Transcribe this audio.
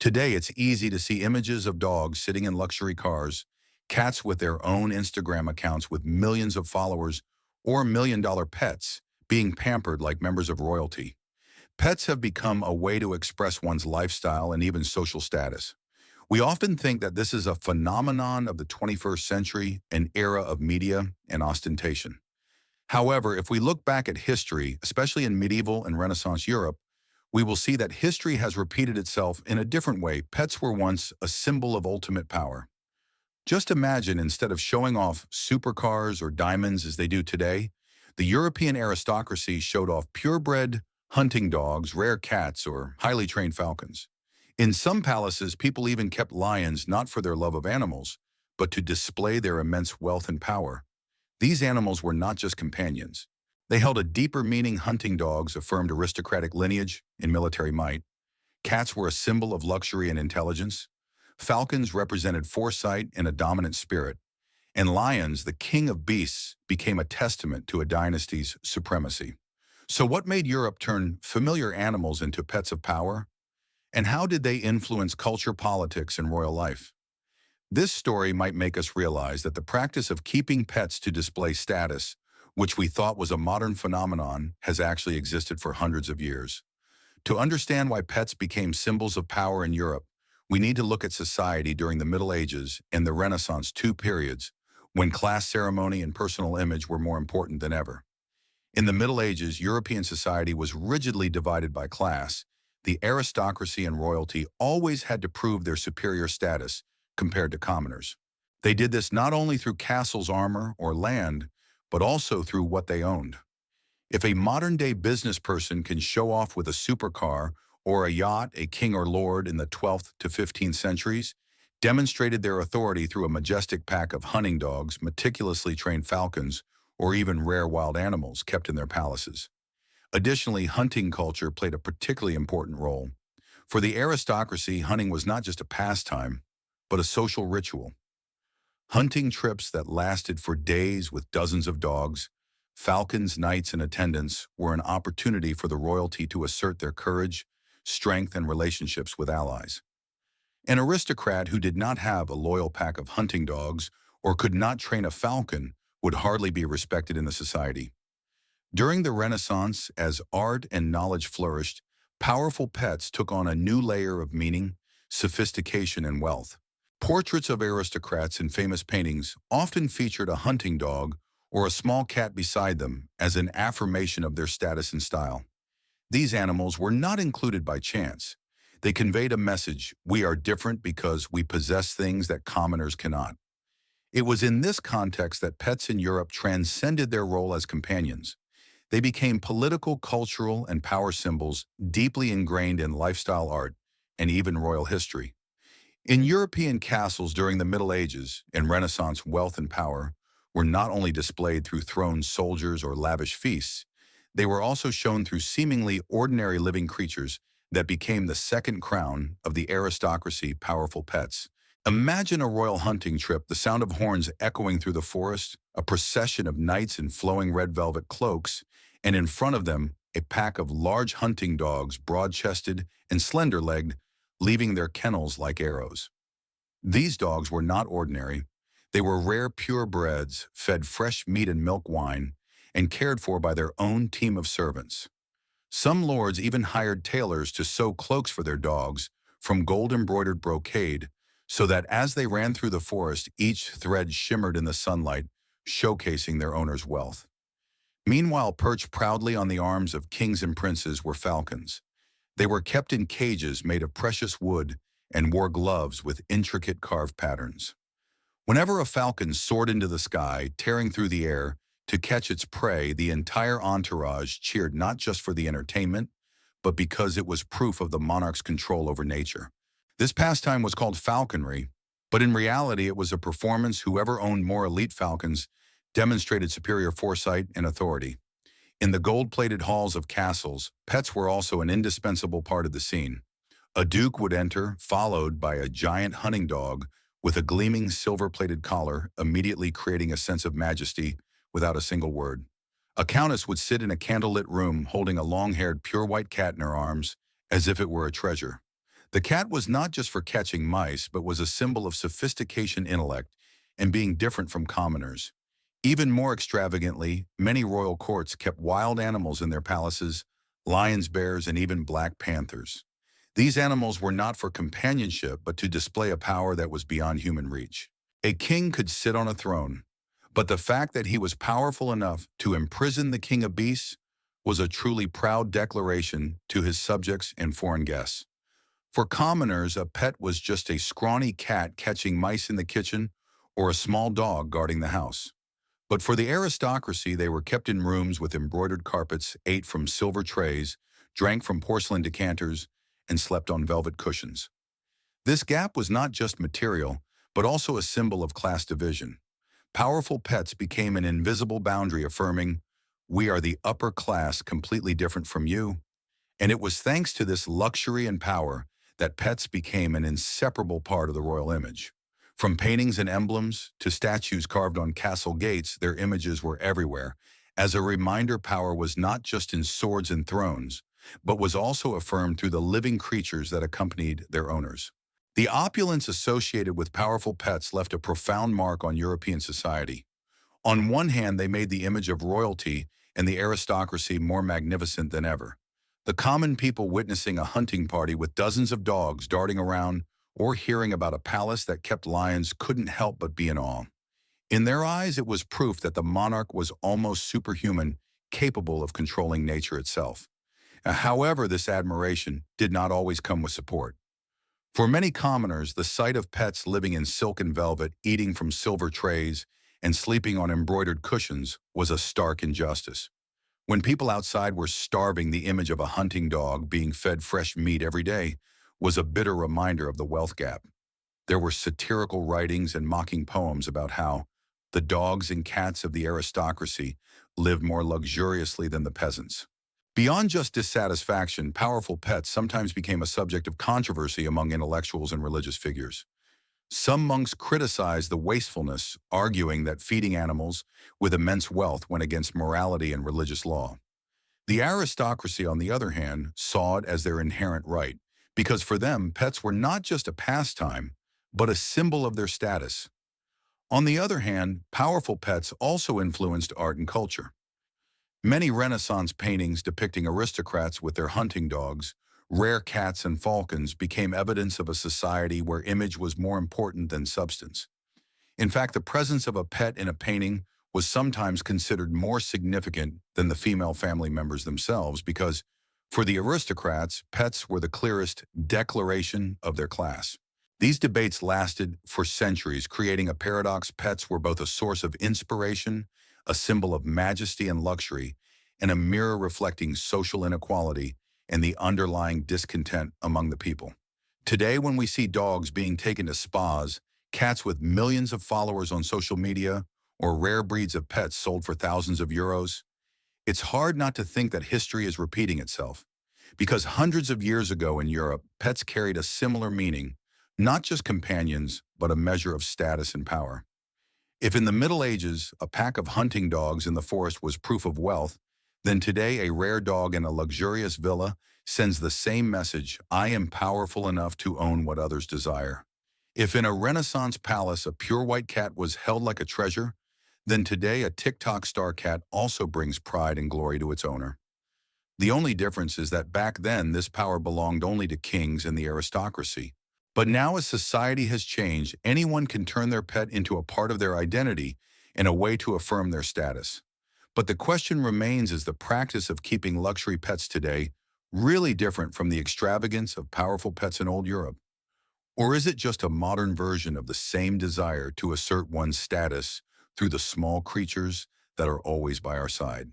Today, it's easy to see images of dogs sitting in luxury cars, cats with their own Instagram accounts with millions of followers, or million-dollar pets being pampered like members of royalty. Pets have become a way to express one's lifestyle and even social status. We often think that this is a phenomenon of the 21st century, an era of media and ostentation. However, if we look back at history, especially in medieval and Renaissance Europe, we will see that history has repeated itself in a different way. Pets were once a symbol of ultimate power. Just imagine, instead of showing off supercars or diamonds as they do today, the European aristocracy showed off purebred hunting dogs, rare cats, or highly trained falcons. In some palaces, people even kept lions not for their love of animals, but to display their immense wealth and power. These animals were not just companions. They held a deeper meaning. Hunting dogs affirmed aristocratic lineage and military might. Cats were a symbol of luxury and intelligence. Falcons represented foresight and a dominant spirit. And lions, the king of beasts, became a testament to a dynasty's supremacy. So what made Europe turn familiar animals into pets of power? And how did they influence culture, politics, and royal life? This story might make us realize that the practice of keeping pets to display status, which we thought was a modern phenomenon, has actually existed for hundreds of years. To understand why pets became symbols of power in Europe, we need to look at society during the Middle Ages and the Renaissance, two periods when class, ceremony, and personal image were more important than ever. In the Middle Ages, European society was rigidly divided by class. The aristocracy and royalty always had to prove their superior status compared to commoners. They did this not only through castles, armor, or land, but also through what they owned. If a modern-day business person can show off with a supercar or a yacht, a king or lord in the 12th to 15th centuries demonstrated their authority through a majestic pack of hunting dogs, meticulously trained falcons, or even rare wild animals kept in their palaces. Additionally, hunting culture played a particularly important role. For the aristocracy, hunting was not just a pastime, but a social ritual. Hunting trips that lasted for days with dozens of dogs, falcons, knights, and attendants were an opportunity for the royalty to assert their courage, strength, and relationships with allies. An aristocrat who did not have a loyal pack of hunting dogs or could not train a falcon would hardly be respected in the society. During the Renaissance, as art and knowledge flourished, powerful pets took on a new layer of meaning, sophistication, and wealth. Portraits of aristocrats in famous paintings often featured a hunting dog or a small cat beside them as an affirmation of their status and style. These animals were not included by chance. They conveyed a message: we are different because we possess things that commoners cannot. It was in this context that pets in Europe transcended their role as companions. They became political, cultural, and power symbols deeply ingrained in lifestyle, art, and even royal history. In European castles during the Middle Ages and Renaissance, wealth and power were not only displayed through throned soldiers or lavish feasts, they were also shown through seemingly ordinary living creatures that became the second crown of the aristocracy: powerful pets. Imagine a royal hunting trip, the sound of horns echoing through the forest, a procession of knights in flowing red velvet cloaks, and in front of them, a pack of large hunting dogs, broad-chested and slender-legged, leaving their kennels like arrows. These dogs were not ordinary. They were rare purebreds, fed fresh meat and milk wine, and cared for by their own team of servants. Some lords even hired tailors to sew cloaks for their dogs from gold-embroidered brocade, so that as they ran through the forest, each thread shimmered in the sunlight, showcasing their owner's wealth. Meanwhile, perched proudly on the arms of kings and princes were falcons. They were kept in cages made of precious wood and wore gloves with intricate carved patterns. Whenever a falcon soared into the sky, tearing through the air to catch its prey, the entire entourage cheered, not just for the entertainment, but because it was proof of the monarch's control over nature. This pastime was called falconry, but in reality it was a performance. Whoever owned more elite falcons demonstrated superior foresight and authority. In the gold-plated halls of castles, pets were also an indispensable part of the scene. A duke would enter, followed by a giant hunting dog with a gleaming silver-plated collar, immediately creating a sense of majesty without a single word. A countess would sit in a candlelit room holding a long-haired pure white cat in her arms, as if it were a treasure. The cat was not just for catching mice, but was a symbol of sophistication, intellect, and being different from commoners. Even more extravagantly, many royal courts kept wild animals in their palaces, lions, bears, and even black panthers. These animals were not for companionship, but to display a power that was beyond human reach. A king could sit on a throne, but the fact that he was powerful enough to imprison the king of beasts was a truly proud declaration to his subjects and foreign guests. For commoners, a pet was just a scrawny cat catching mice in the kitchen or a small dog guarding the house. But for the aristocracy, they were kept in rooms with embroidered carpets, ate from silver trays, drank from porcelain decanters, and slept on velvet cushions. This gap was not just material, but also a symbol of class division. Powerful pets became an invisible boundary affirming, "We are the upper class, completely different from you." And it was thanks to this luxury and power that pets became an inseparable part of the royal image. From paintings and emblems to statues carved on castle gates, their images were everywhere. As a reminder, power was not just in swords and thrones, but was also affirmed through the living creatures that accompanied their owners. The opulence associated with powerful pets left a profound mark on European society. On one hand, they made the image of royalty and the aristocracy more magnificent than ever. The common people witnessing a hunting party with dozens of dogs darting around or hearing about a palace that kept lions couldn't help but be in awe. In their eyes, it was proof that the monarch was almost superhuman, capable of controlling nature itself. However, this admiration did not always come with support. For many commoners, the sight of pets living in silk and velvet, eating from silver trays, and sleeping on embroidered cushions was a stark injustice. When people outside were starving, the image of a hunting dog being fed fresh meat every day was a bitter reminder of the wealth gap. There were satirical writings and mocking poems about how the dogs and cats of the aristocracy lived more luxuriously than the peasants. Beyond just dissatisfaction, powerful pets sometimes became a subject of controversy among intellectuals and religious figures. Some monks criticized the wastefulness, arguing that feeding animals with immense wealth went against morality and religious law. The aristocracy, on the other hand, saw it as their inherent right, because for them, pets were not just a pastime, but a symbol of their status. On the other hand, powerful pets also influenced art and culture. Many Renaissance paintings depicting aristocrats with their hunting dogs, rare cats and falcons became evidence of a society where image was more important than substance. In fact, the presence of a pet in a painting was sometimes considered more significant than the female family members themselves because, for the aristocrats, pets were the clearest declaration of their class. These debates lasted for centuries, creating a paradox. Pets were both a source of inspiration, a symbol of majesty and luxury, and a mirror reflecting social inequality and the underlying discontent among the people. Today, when we see dogs being taken to spas, cats with millions of followers on social media, or rare breeds of pets sold for thousands of euros, it's hard not to think that history is repeating itself. Because hundreds of years ago in Europe, pets carried a similar meaning, not just companions, but a measure of status and power. If in the Middle Ages, a pack of hunting dogs in the forest was proof of wealth, then today a rare dog in a luxurious villa sends the same message: I am powerful enough to own what others desire. If in a Renaissance palace a pure white cat was held like a treasure, then today a TikTok star cat also brings pride and glory to its owner. The only difference is that back then this power belonged only to kings and the aristocracy. But now as society has changed, anyone can turn their pet into a part of their identity and a way to affirm their status. But the question remains, is the practice of keeping luxury pets today really different from the extravagance of powerful pets in old Europe? Or is it just a modern version of the same desire to assert one's status through the small creatures that are always by our side?